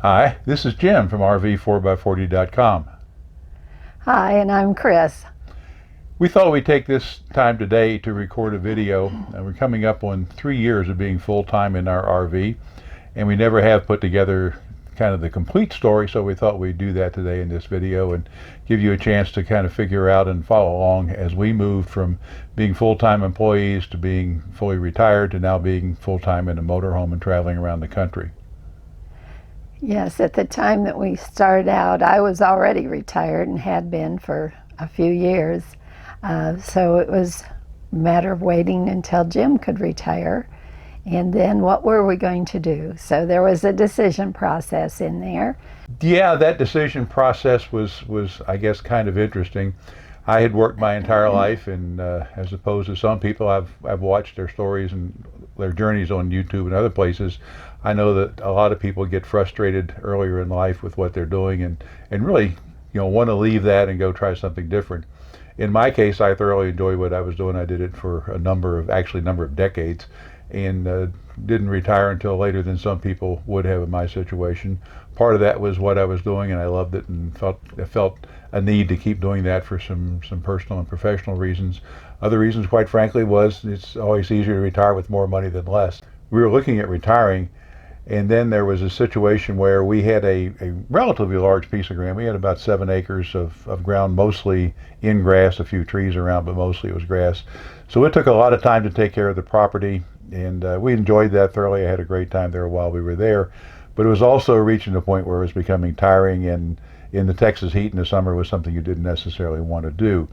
Hi, this is Jim from RV4x40.com. Hi, and I'm Chris. We thought we'd take this time today to record a video. We're coming up on 3 years of being full-time in our RV, and we never have put together kind of the complete story, so we thought we'd do that today in this video and give you a chance to kind of figure out and follow along as we move from being full-time employees to being fully retired to now being full-time in a motorhome and traveling around the country. Yes, at the time that we started out, I was already retired and had been for a few years. So it was a matter of waiting until Jim could retire. And then what were we going to do? So there was a decision process in there. Yeah, that decision process was I guess, kind of interesting. I had worked my entire life, and as opposed to some people, I've watched their stories and their journeys on YouTube and other places. I know that a lot of people get frustrated earlier in life with what they're doing and really, want to leave that and go try something different. In my case, I thoroughly enjoyed what I was doing. I did it for a number of decades, and didn't retire until later than some people would have in my situation. Part of that was what I was doing, and I loved it, and felt a need to keep doing that for some personal and professional reasons. Other reasons, quite frankly, was it's always easier to retire with more money than less. We were looking at retiring, and then there was a situation where we had a relatively large piece of ground. We had about 7 acres of ground, mostly in grass, a few trees around, but mostly it was grass. So it took a lot of time to take care of the property, and we enjoyed that thoroughly. I had a great time there while we were there, but it was also reaching a point where it was becoming tiring, and in the Texas heat in the summer was something you didn't necessarily want to do.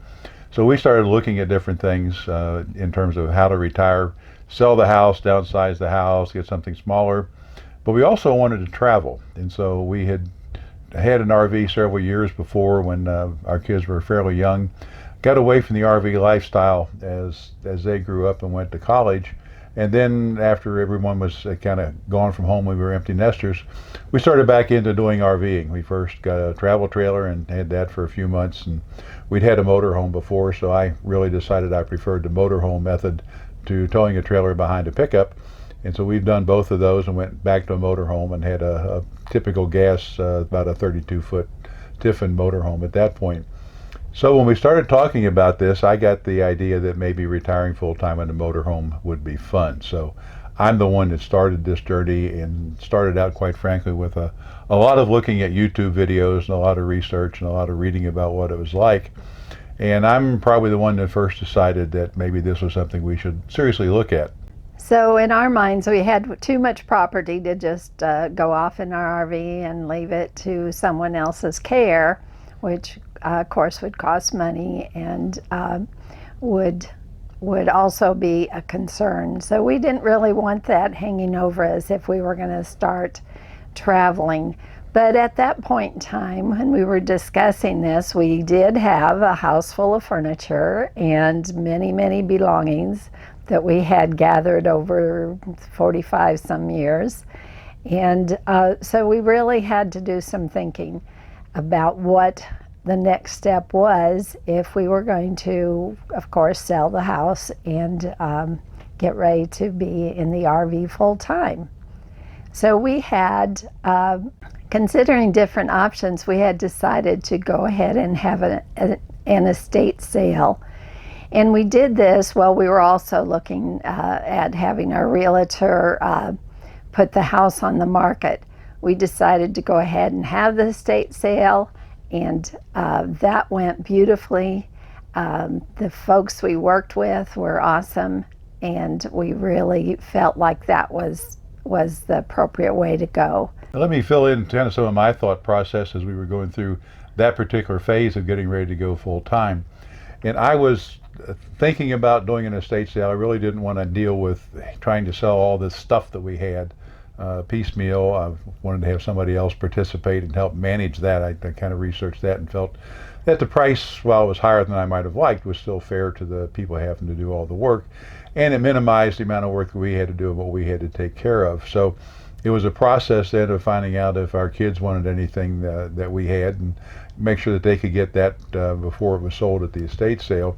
So we started looking at different things in terms of how to retire, sell the house, downsize the house, get something smaller. But we also wanted to travel, and so we had an RV several years before when our kids were fairly young. Got away from the RV lifestyle as they grew up and went to college, and then after everyone was kind of gone from home, we were empty nesters, we started back into doing RVing. We first got a travel trailer and had that for a few months, and we'd had a motorhome before, so I really decided I preferred the motorhome method to towing a trailer behind a pickup. And so we've done both of those and went back to a motorhome and had a typical gas, about a 32-foot Tiffin motorhome at that point. So when we started talking about this, I got the idea that maybe retiring full-time in a motorhome would be fun. So I'm the one that started this journey, and started out, quite frankly, with a lot of looking at YouTube videos and a lot of research and a lot of reading about what it was like. And I'm probably the one that first decided that maybe this was something we should seriously look at. So in our minds, we had too much property to just go off in our RV and leave it to someone else's care, which of course would cost money and would also be a concern. So we didn't really want that hanging over us if we were going to start traveling. But at that point in time, when we were discussing this, we did have a house full of furniture and many, many belongings that we had gathered over 45 some years. And so we really had to do some thinking about what the next step was if we were going to, of course, sell the house and get ready to be in the RV full time. So we had, considering different options, we had decided to go ahead and have an estate sale. And we did this while we were also looking at having our realtor put the house on the market. We decided to go ahead and have the estate sale, and that went beautifully. The folks we worked with were awesome, and we really felt like that was the appropriate way to go. Let me fill in kind of some of my thought process as we were going through that particular phase of getting ready to go full time. And I was thinking about doing an estate sale. I really didn't want to deal with trying to sell all this stuff that we had piecemeal. I wanted to have somebody else participate and help manage that. I kind of researched that and felt that the price, while it was higher than I might have liked, was still fair to the people having to do all the work. And it minimized the amount of work that we had to do and what we had to take care of. So it was a process then of finding out if our kids wanted anything that we had and make sure that they could get that before it was sold at the estate sale.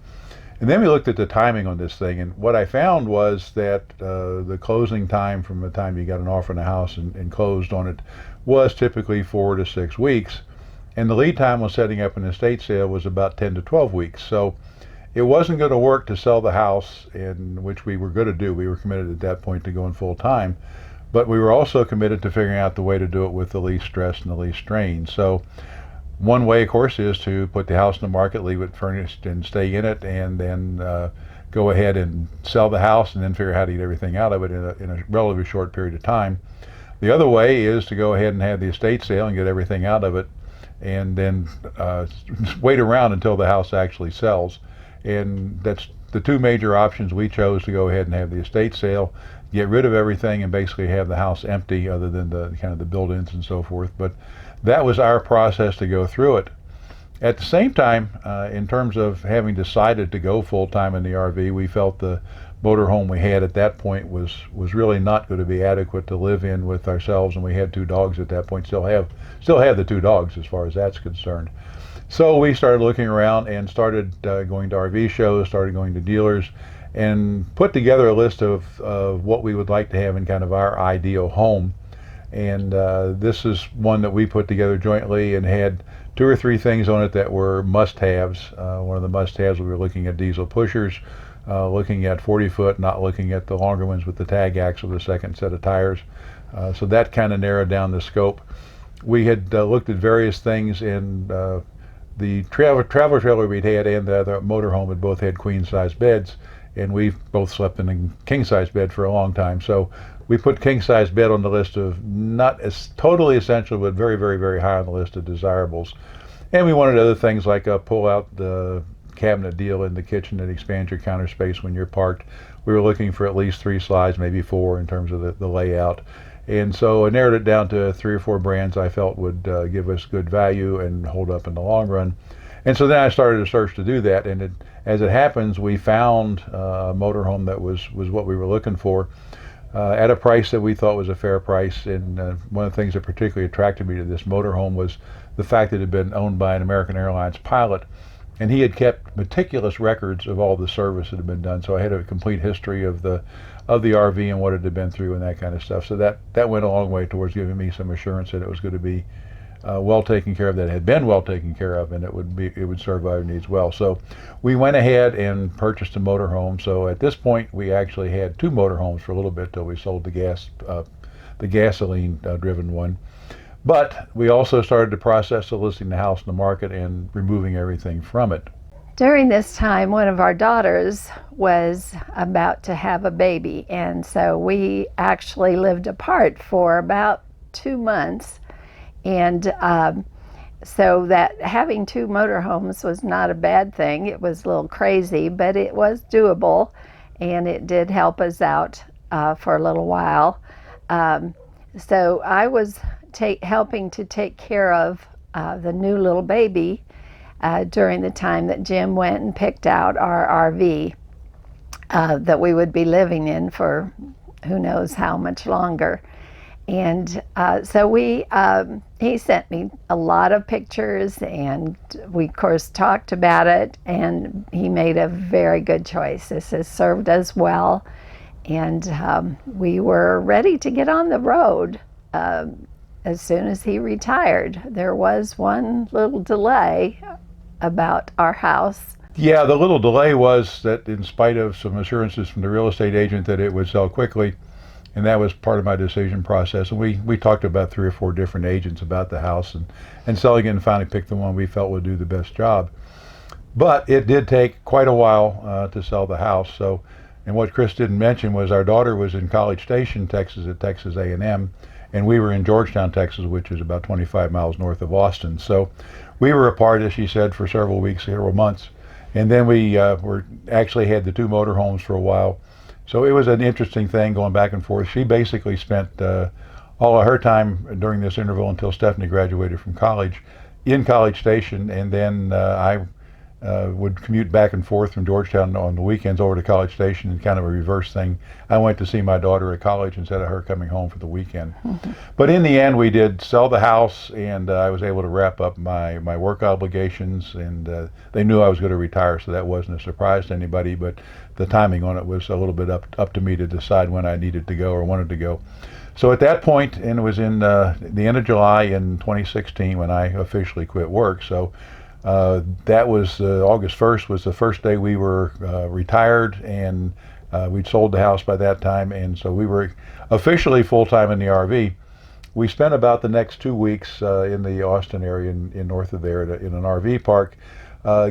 And then we looked at the timing on this thing, and what I found was that the closing time from the time you got an offer on the house and closed on it was typically 4 to 6 weeks, and the lead time on setting up an estate sale was about 10 to 12 weeks. So it wasn't going to work to sell the house, in which we were going to do. We were committed at that point to going full time, but we were also committed to figuring out the way to do it with the least stress and the least strain. So one way, of course, is to put the house in the market, leave it furnished and stay in it, and then go ahead and sell the house and then figure out how to get everything out of it in a relatively short period of time. The other way is to go ahead and have the estate sale and get everything out of it and then wait around until the house actually sells. And that's the two major options. We chose to go ahead and have the estate sale, get rid of everything, and basically have the house empty other than the kind of the build-ins and so forth. But that was our process to go through it. At the same time, in terms of having decided to go full-time in the RV, we felt the motorhome we had at that point was really not going to be adequate to live in with ourselves, and we had 2 dogs at that point. Still have the 2 dogs as far as that's concerned. So we started looking around and started going to RV shows, started going to dealers, and put together a list of what we would like to have in kind of our ideal home. And this is one that we put together jointly and had 2 or 3 things on it that were must-haves. One of the must-haves, we were looking at diesel pushers, looking at 40-foot, not looking at the longer ones with the tag axle, the second set of tires. So that kind of narrowed down the scope. We had looked at various things in the traveler trailer we'd had and the other motorhome had both had queen-size beds, and we've both slept in a king-size bed for a long time. So we put king-size bed on the list of not as totally essential, but very, very, very high on the list of desirables. And we wanted other things like pull out the cabinet deal in the kitchen that expands your counter space when you're parked. We were looking for at least 3 slides, maybe 4 in terms of the layout. And so I narrowed it down to 3 or 4 brands I felt would give us good value and hold up in the long run. And so then I started a search to do that, and as it happens, we found a motorhome that was what we were looking for at a price that we thought was a fair price. And one of the things that particularly attracted me to this motorhome was the fact that it had been owned by an American Airlines pilot, and he had kept meticulous records of all the service that had been done. So I had a complete history of the RV and what it had been through and that kind of stuff. So that went a long way towards giving me some assurance that it was going to be well taken care of, that it had been well taken care of, and it would serve our needs well. So we went ahead and purchased a motorhome. So at this point, we actually had 2 motorhomes for a little bit till we sold the gasoline driven one. But we also started the process of listing the house in the market and removing everything from it. During this time, one of our daughters was about to have a baby, and so we actually lived apart for about 2 months. And so that having 2 motorhomes was not a bad thing. It was a little crazy, but it was doable, and it did help us out for a little while. So I was helping to take care of the new little baby during the time that Jim went and picked out our RV that we would be living in for who knows how much longer. And so he sent me a lot of pictures, and we of course talked about it, and he made a very good choice. This has served us well, and we were ready to get on the road as soon as he retired. There was one little delay about our house. Yeah, the little delay was that in spite of some assurances from the real estate agent that it would sell quickly, and that was part of my decision process. And we talked to about 3 or 4 different agents about the house and selling it, and finally picked the one we felt would do the best job. But it did take quite a while to sell the house. So, and what Chris didn't mention was our daughter was in College Station, Texas, at Texas A&M, and we were in Georgetown, Texas, which is about 25 miles north of Austin. So, we were apart, as she said, for several weeks, several months, and then we were actually had the two motorhomes for a while. So it was an interesting thing going back and forth. She basically spent all of her time during this interval until Stephanie graduated from college in College Station, and then I would commute back and forth from Georgetown on the weekends over to College Station, and kind of a reverse thing. I went to see my daughter at college instead of her coming home for the weekend. But in the end, we did sell the house, and I was able to wrap up my work obligations, and they knew I was going to retire, so that wasn't a surprise to anybody, but the timing on it was a little bit up to me to decide when I needed to go or wanted to go. So at that point, and it was in the end of July in 2016 when I officially quit work. So that was August 1st was the first day we were retired, and we'd sold the house by that time, and so we were officially full-time in the RV. We spent about the next 2 weeks in the Austin area in north of there in an RV park,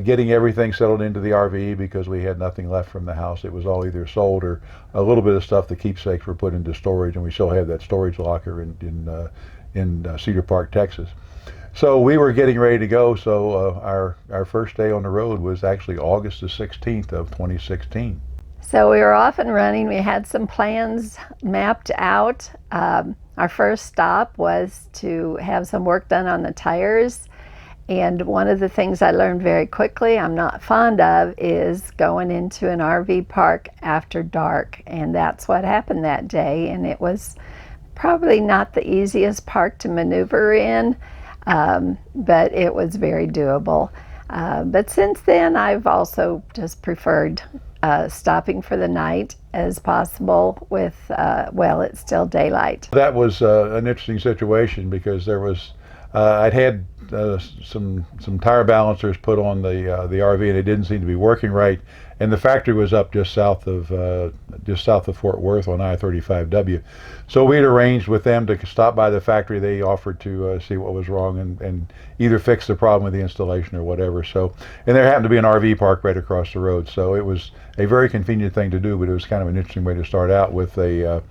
getting everything settled into the RV because we had nothing left from the house. It was all either sold or a little bit of stuff, the keepsakes, were put into storage, and we still have that storage locker in Cedar Park, Texas. So we were getting ready to go. So our first day on the road was actually August the 16th of 2016. So we were off and running. We had some plans mapped out. Our first stop was to have some work done on the tires. And one of the things I learned very quickly I'm not fond of is going into an RV park after dark. And that's what happened that day. And it was probably not the easiest park to maneuver in. But it was very doable. But since then, I've also just preferred stopping for the night as possible with, well, it's still daylight. That was an interesting situation because there was, I'd had some tire balancers put on the RV, and it didn't seem to be working right. And the factory was up just south of Fort Worth on I-35W. So we'd arranged with them to stop by the factory. They offered to see what was wrong and either fix the problem with the installation or whatever. So, and there happened to be an RV park right across the road. So it was a very convenient thing to do, but it was kind of an interesting way to start out with a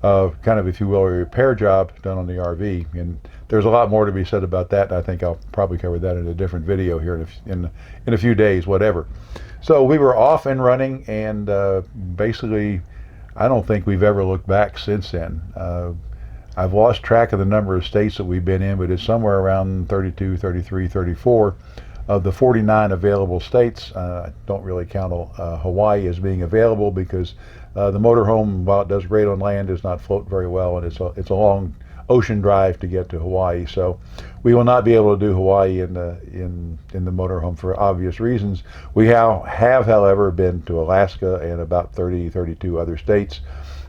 kind of, if you will, a repair job done on the RV. And there's a lot more to be said about that. I think I'll probably cover that in a different video here in a few days, whatever. So we were off and running, and basically, I don't think we've ever looked back since then. I've lost track of the number of states that we've been in, but it's somewhere around 32, 33, 34 of the 49 available states. I don't really count Hawaii as being available because the motorhome, while it does great on land, does not float very well, and it's a long ocean drive to get to Hawaii. So we will not be able to do Hawaii in the motorhome for obvious reasons. We have, however, been to Alaska and about 32 other states.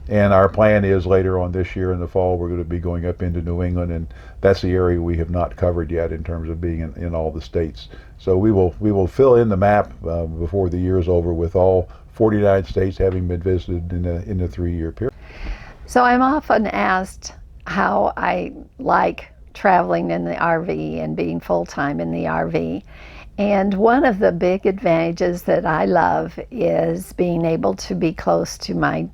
And our plan is later on this year in the fall, we're going to be going up into New England, and that's the area we have not covered yet in terms of being in all the states. So we will fill in the map before the year is over with all 49 states having been visited in a 3-year period. So I'm often asked how I like traveling in the RV and being full-time in the RV. And one of the big advantages that I love is being able to be close to my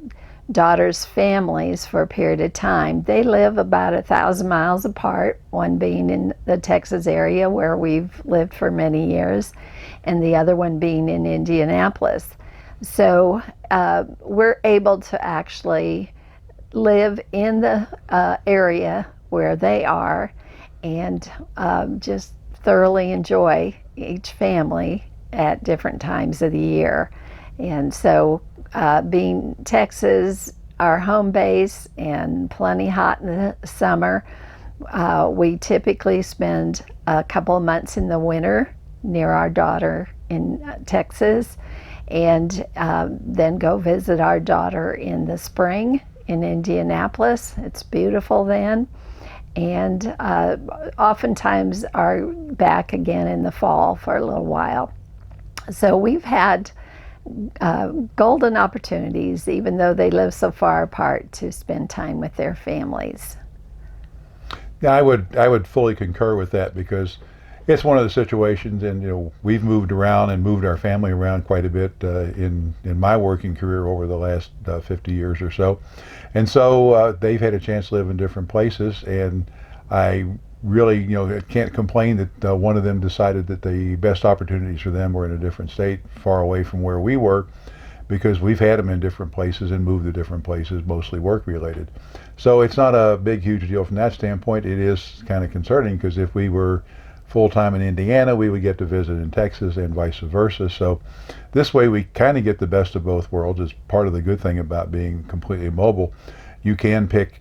daughter's families for a period of time. They live about 1,000 miles apart, one being in the Texas area where we've lived for many years, and the other one being in Indianapolis. So we're able to actually live in the area where they are and just thoroughly enjoy each family at different times of the year. And so being Texas our home base and plenty hot in the summer, we typically spend a couple of months in the winter near our daughter in Texas, and then go visit our daughter in the spring in Indianapolis. It's beautiful then, and oftentimes are back again in the fall for a little while. So we've had golden opportunities, even though they live so far apart, to spend time with their families. Yeah, I would fully concur with that, because It's one of the situations, and we've moved around and moved our family around quite a bit in my working career over the last 50 years or so, and so they've had a chance to live in different places, and I really can't complain that one of them decided that the best opportunities for them were in a different state, far away from where we were, because we've had them in different places and moved to different places, mostly work related. So it's not a big, huge deal from that standpoint. It is kind of concerning because if we were full-time in Indiana, we would get to visit in Texas and vice versa. So this way we kind of get the best of both worlds. Is part of the good thing about being completely mobile. You can pick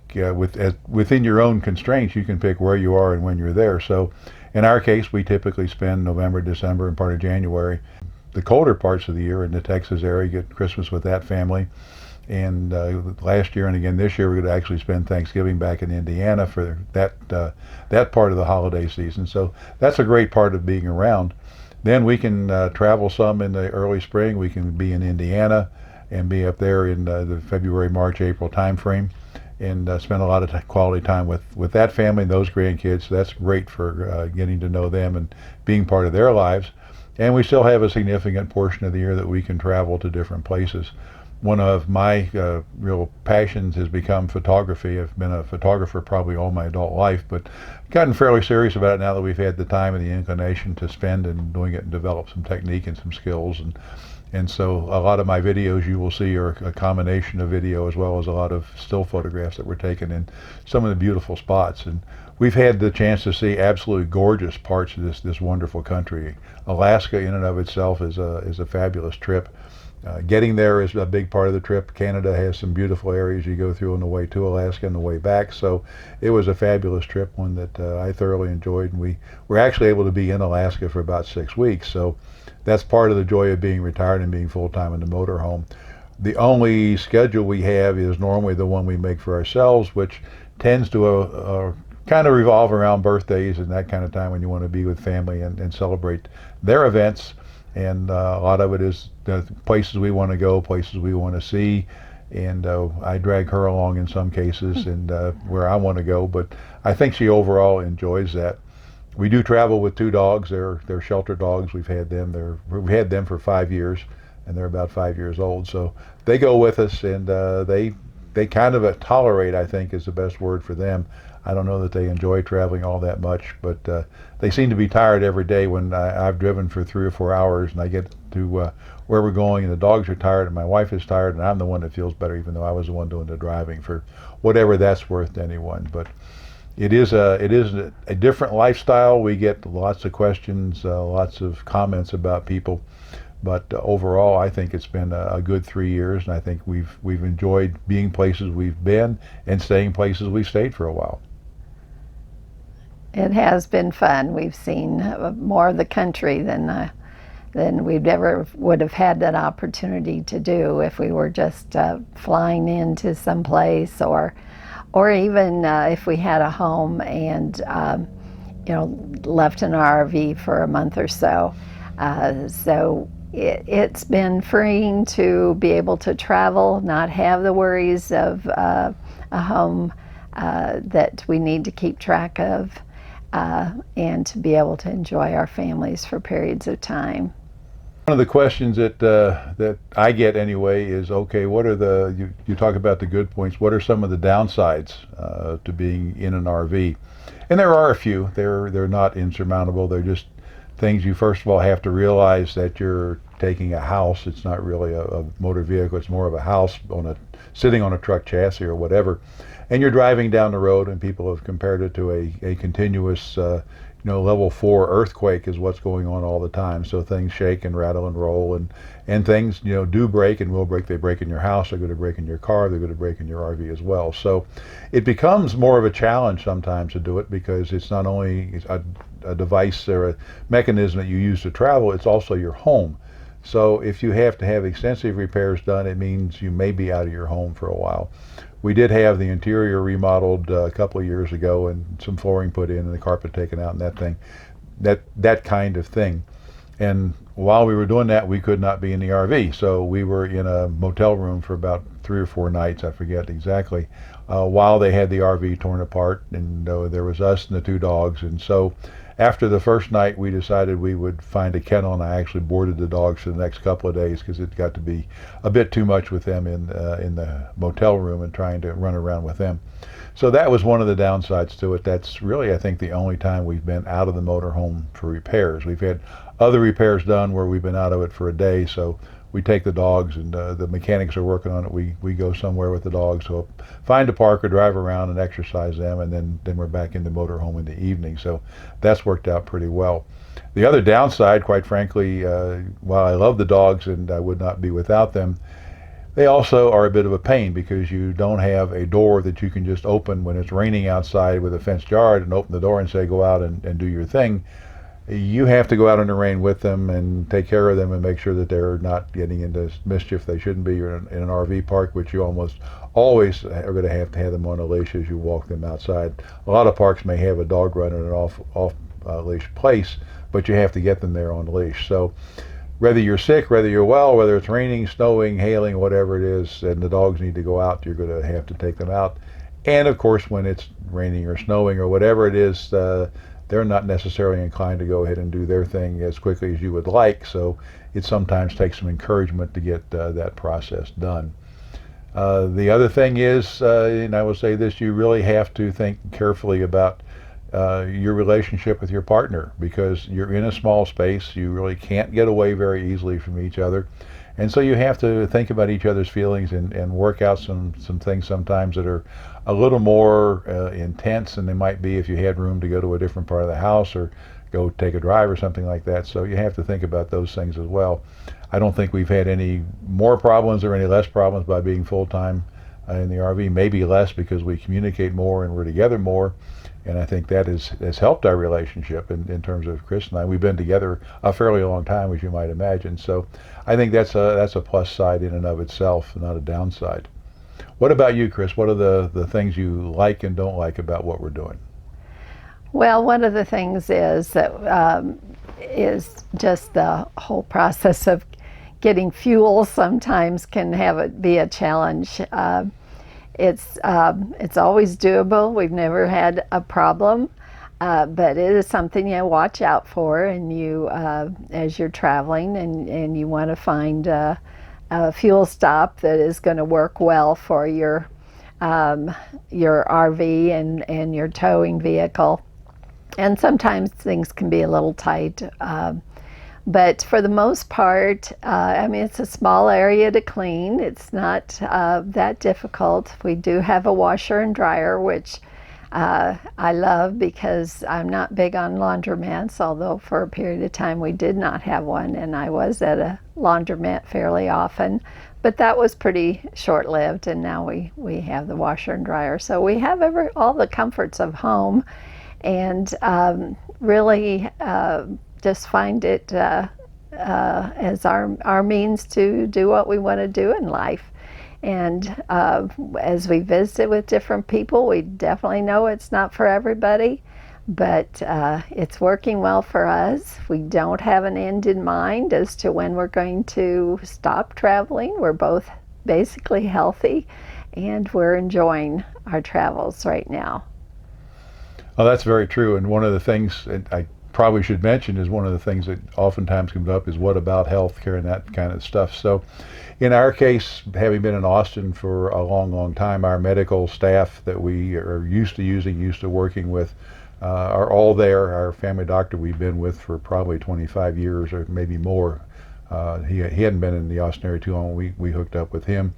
within your own constraints, you can pick where you are and when you're there. So in our case, we typically spend November, December, and part of January, the colder parts of the year, in the Texas area, get Christmas with that family. And last year and again this year, we're going to actually spend Thanksgiving back in Indiana for that part of the holiday season. So that's a great part of being around. Then we can travel some in the early spring. We can be in Indiana and be up there in the February, March, April time frame, and spend a lot of quality time with that family and those grandkids. So that's great for getting to know them and being part of their lives. And we still have a significant portion of the year that we can travel to different places. One of my real passions has become photography. I've been a photographer probably all my adult life, but gotten fairly serious about it now that we've had the time and the inclination to spend in doing it and develop some technique and some skills. And so a lot of my videos you will see are a combination of video as well as a lot of still photographs that were taken in some of the beautiful spots. And we've had the chance to see absolutely gorgeous parts of this wonderful country. Alaska in and of itself is a fabulous trip. Getting there is a big part of the trip. Canada has some beautiful areas you go through on the way to Alaska and the way back. So it was a fabulous trip, one that I thoroughly enjoyed. And we were actually able to be in Alaska for about 6 weeks. So that's part of the joy of being retired and being full-time in the motorhome. The only schedule we have is normally the one we make for ourselves, which tends to kind of revolve around birthdays and that kind of time when you want to be with family and celebrate their events. And a lot of it is the places we want to go, places we want to see, and I drag her along in some cases and where I want to go, but I think she overall enjoys that. We do travel with 2 dogs. They're shelter dogs. We've had them for 5 years, and they're about 5 years old, so they go with us, and they kind of tolerate, I think is the best word for them. I don't know that they enjoy traveling all that much, but they seem to be tired every day when I've driven for 3 or 4 hours and I get to where we're going and the dogs are tired and my wife is tired and I'm the one that feels better, even though I was the one doing the driving, for whatever that's worth to anyone. But it is a different lifestyle. We get lots of questions, lots of comments about people. But overall, I think it's been a good 3 years, and I think we've enjoyed being places we've been and staying places we've stayed for a while. It has been fun. We've seen more of the country than we'd ever would have had that opportunity to do if we were just flying into some place, or even if we had a home and left an RV for a month or so. So it's been freeing to be able to travel, not have the worries of a home that we need to keep track of, and to be able to enjoy our families for periods of time. One of the questions that I get anyway is, okay, what are you talk about the good points, what are some of the downsides to being in an RV? And there are a few. They're not insurmountable. They're just things you first of all have to realize that you're taking a house. It's not really a motor vehicle. It's more of a house sitting on a truck chassis or whatever. And you're driving down the road, and people have compared it to a continuous level 4 earthquake is what's going on all the time. So things shake and rattle and roll, and things do break and will break. They break in your house, they're going to break in your car, they're going to break in your RV as well. So it becomes more of a challenge sometimes to do it, because it's not only a device or a mechanism that you use to travel, it's also your home. So if you have to have extensive repairs done, it means you may be out of your home for a while. We did have the interior remodeled a couple of years ago, and some flooring put in and the carpet taken out and that kind of thing. And while we were doing that, we could not be in the RV. So we were in a motel room for about 3 or 4 nights, I forget exactly, while they had the RV torn apart, and there was us and the 2 dogs. And so after the first night, we decided we would find a kennel, and I actually boarded the dogs for the next couple of days because it got to be a bit too much with them in the motel room and trying to run around with them. So that was one of the downsides to it. That's really, I think, the only time we've been out of the motorhome for repairs. We've had other repairs done where we've been out of it for a day, so we take the dogs, and the mechanics are working on it. We go somewhere with the dogs, so find a park or drive around and exercise them, and then we're back in the motorhome in the evening. So that's worked out pretty well. The other downside, quite frankly, while I love the dogs and I would not be without them, they also are a bit of a pain because you don't have a door that you can just open when it's raining outside with a fenced yard and open the door and say go out and do your thing. You have to go out in the rain with them and take care of them and make sure that they're not getting into mischief they shouldn't be. You're in an RV park, which you almost always are going to have them on a leash as you walk them outside. A lot of parks may have a dog run in an off leash place, but you have to get them there on the leash. So whether you're sick, whether you're well, whether it's raining, snowing, hailing, whatever it is, and the dogs need to go out, you're going to have to take them out. And of course, when it's raining or snowing or whatever it is, they're not necessarily inclined to go ahead and do their thing as quickly as you would like, so it sometimes takes some encouragement to get that process done. The other thing is, and I will say this, you really have to think carefully about your relationship with your partner, because you're in a small space. You really can't get away very easily from each other, and so you have to think about each other's feelings and work out some things sometimes that are a little more intense than they might be if you had room to go to a different part of the house or go take a drive or something like that. So you have to think about those things as well. I don't think we've had any more problems or any less problems by being full-time in the RV, maybe less because we communicate more and we're together more. And I think that has helped our relationship in terms of Chris and I. We've been together a fairly long time, as you might imagine. So I think that's a plus side in and of itself, not a downside. What about you, Chris? What are the things you like and don't like about what we're doing? Well, one of the things is that is just the whole process of getting fuel sometimes can be a challenge. It's always doable. We've never had a problem, but it is something you watch out for, and you as you're traveling, and you want to find a fuel stop that is going to work well for your RV and your towing vehicle. And sometimes things can be a little tight. But for the most part, I mean, it's a small area to clean. It's not that difficult. We do have a washer and dryer, which I love because I'm not big on laundromats, although for a period of time we did not have one, and I was at a laundromat fairly often. But that was pretty short-lived, and now we have the washer and dryer. So we have all the comforts of home, and really just find it as our means to do what we want to do in life. And as we visit with different people, we definitely know it's not for everybody, but it's working well for us. We don't have an end in mind as to when we're going to stop traveling. We're both basically healthy, and we're enjoying our travels right now. Oh, that's very true. And one of the things I probably should mention is one of the things that oftentimes comes up is what about health care and that kind of stuff. So in our case, having been in Austin for a long time, our medical staff that we are used to using, used to working with, are all there. Our family doctor we've been with for probably 25 years or maybe more. He hadn't been in the Austin area too long. We hooked up with him.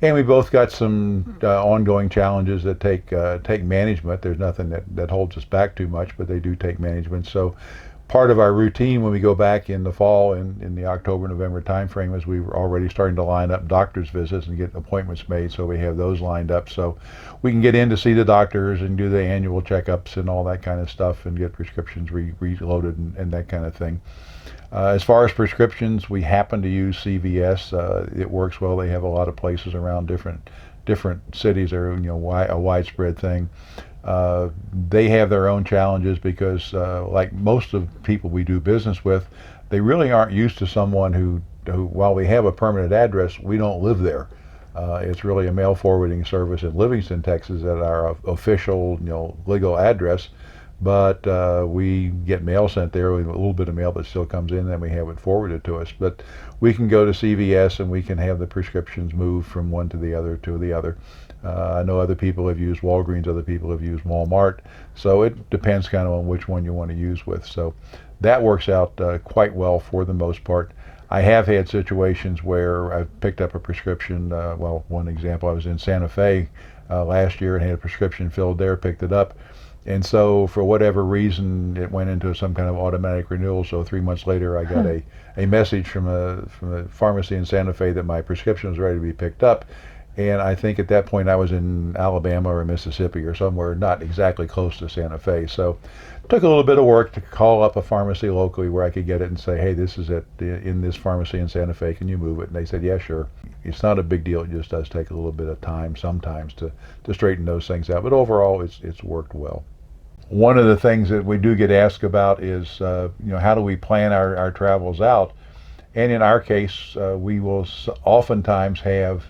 And we both got some ongoing challenges that take management. There's nothing that holds us back too much, but they do take management. So part of our routine when we go back in the fall, in the October, November timeframe, is we were already starting to line up doctor's visits and get appointments made, so we have those lined up. So we can get in to see the doctors and do the annual checkups and all that kind of stuff and get prescriptions reloaded and that kind of thing. As far as prescriptions, we happen to use CVS. It works well. They have a lot of places around different cities. They're a widespread thing. They have their own challenges because, like most of the people we do business with, they really aren't used to someone who while we have a permanent address, we don't live there. It's really a mail forwarding service in Livingston, Texas, at our official, legal address. But we get mail sent there, with a little bit of mail that still comes in, and we have it forwarded to us. But we can go to CVS and we can have the prescriptions moved from one to the other to the other. I know other people have used Walgreens, other people have used Walmart. So it depends kind of on which one you want to use with. So that works out quite well for the most part. I have had situations where I've picked up a prescription. Well, one example, I was in Santa Fe last year and had a prescription filled there, picked it up. And so for whatever reason, it went into some kind of automatic renewal. So 3 months later, I got a message from a pharmacy in Santa Fe that my prescription was ready to be picked up. And I think at that point I was in Alabama or Mississippi or somewhere not exactly close to Santa Fe. So it took a little bit of work to call up a pharmacy locally where I could get it and say, hey, this is in this pharmacy in Santa Fe, can you move it? And they said, yeah, sure. It's not a big deal. It just does take a little bit of time sometimes to straighten those things out. But overall, it's worked well. One of the things that we do get asked about is, how do we plan our travels out? And in our case, we will oftentimes have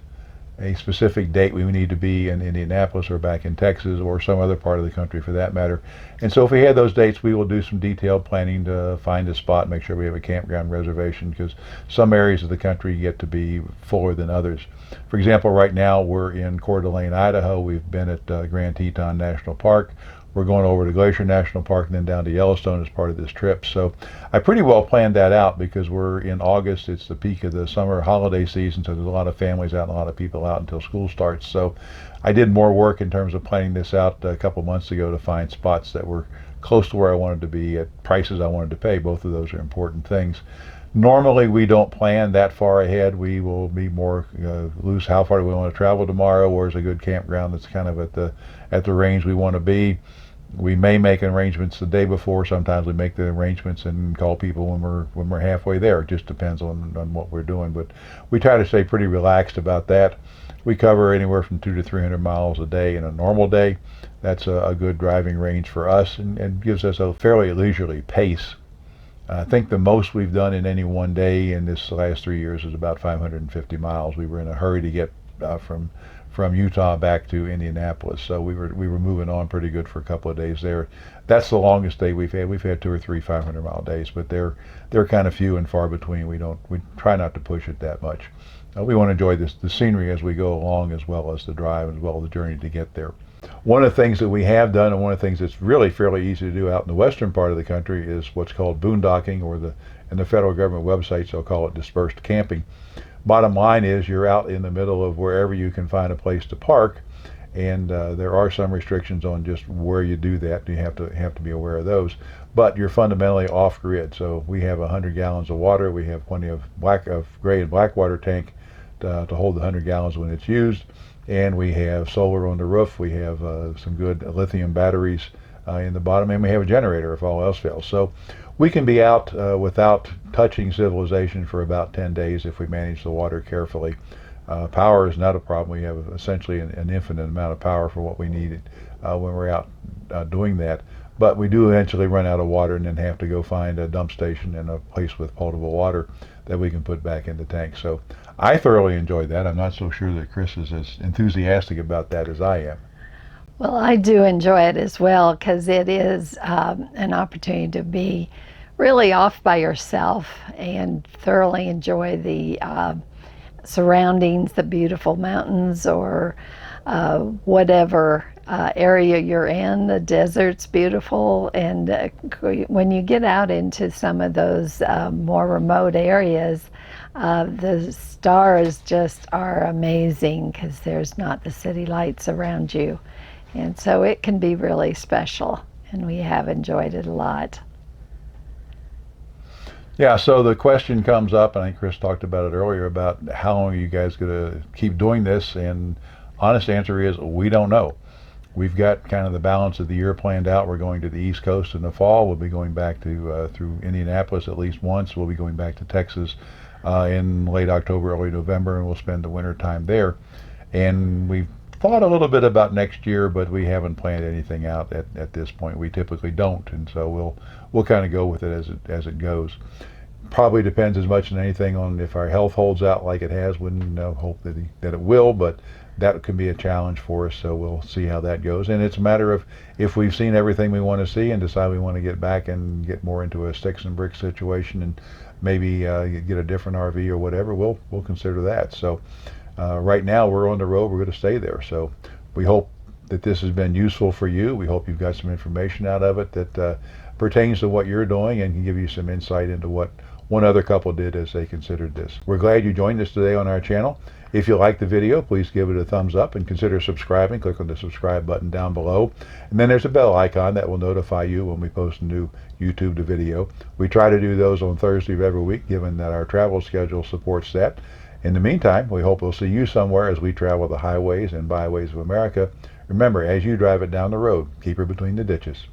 a specific date we need to be in Indianapolis or back in Texas or some other part of the country for that matter. And so if we had those dates, we will do some detailed planning to find a spot, make sure we have a campground reservation, because some areas of the country get to be fuller than others. For example, right now we're in Coeur d'Alene, Idaho. We've been at Grand Teton National Park. We're going over to Glacier National Park and then down to Yellowstone as part of this trip. So I pretty well planned that out because we're in August. It's the peak of the summer holiday season, so there's a lot of families out and a lot of people out until school starts. So I did more work in terms of planning this out a couple months ago to find spots that were close to where I wanted to be at prices I wanted to pay. Both of those are important things. Normally we don't plan that far ahead. We will be more loose. How far do we want to travel tomorrow? Where's a good campground that's kind of at the range we want to be? We may make arrangements the day before. Sometimes we make the arrangements and call people when we're halfway there. It just depends on what we're doing. But we try to stay pretty relaxed about that. We cover anywhere from 200 to 300 miles a day in a normal day. That's a good driving range for us and gives us a fairly leisurely pace. I think the most we've done in any one day in this last 3 years is about 550 miles. We were in a hurry to get from Utah back to Indianapolis, so we were moving on pretty good for a couple of days there. That's the longest day we've had. We've had 2 or 3 500-mile days, but they're kind of few and far between. We try not to push it that much. We want to enjoy the scenery as we go along, as well as the drive, as well as the journey to get there. One of the things that we have done, and one of the things that's really fairly easy to do out in the western part of the country, is what's called boondocking, or in the federal government websites they'll call it dispersed camping. Bottom line is you're out in the middle of wherever you can find a place to park, and there are some restrictions on just where you do that. You have to be aware of those. But you're fundamentally off grid. So we have 100 gallons of water. We have plenty of gray and black water tank to hold the 100 gallons when it's used, and we have solar on the roof. We have some good lithium batteries in the bottom, and we have a generator if all else fails. So we can be out without touching civilization for about 10 days if we manage the water carefully. Power is not a problem. We have essentially an infinite amount of power for what we need when we're out doing that. But we do eventually run out of water and then have to go find a dump station and a place with potable water that we can put back in the tank. So I thoroughly enjoyed that. I'm not so sure that Chris is as enthusiastic about that as I am. Well, I do enjoy it as well, because it is an opportunity to be really off by yourself and thoroughly enjoy the surroundings, the beautiful mountains, or whatever area you're in. The desert's beautiful, and when you get out into some of those more remote areas, the stars just are amazing because there's not the city lights around you. And so it can be really special, and we have enjoyed it a lot. Yeah, so the question comes up, and I think Chris talked about it earlier, about how long are you guys going to keep doing this? And honest answer is, we don't know. We've got kind of the balance of the year planned out. We're going to the East Coast in the fall. We'll be going back to through Indianapolis at least once. We'll be going back to Texas in late October, early November, and we'll spend the winter time there. And we've thought a little bit about next year, but we haven't planned anything out at this point. We typically don't, and so we'll kind of go with it as it goes. probably depends as much as anything on if our health holds out like it has. Wouldn't hope that it will, but that can be a challenge for us. So we'll see how that goes. And it's a matter of if we've seen everything we want to see and decide we want to get back and get more into a sticks and bricks situation and maybe get a different RV or whatever, we'll consider that. So right now we're on the road. We're going to stay there. So we hope that this has been useful for you. We hope you've got some information out of it that pertains to what you're doing and can give you some insight into what one other couple did as they considered this. We're glad you joined us today on our channel. If you like the video, please give it a thumbs up and consider subscribing. Click on the subscribe button down below. And then there's a bell icon that will notify you when we post a new YouTube video. We try to do those on Thursday of every week, given that our travel schedule supports that. In the meantime, we hope we'll see you somewhere as we travel the highways and byways of America. Remember, as you drive it down the road, keep her between the ditches.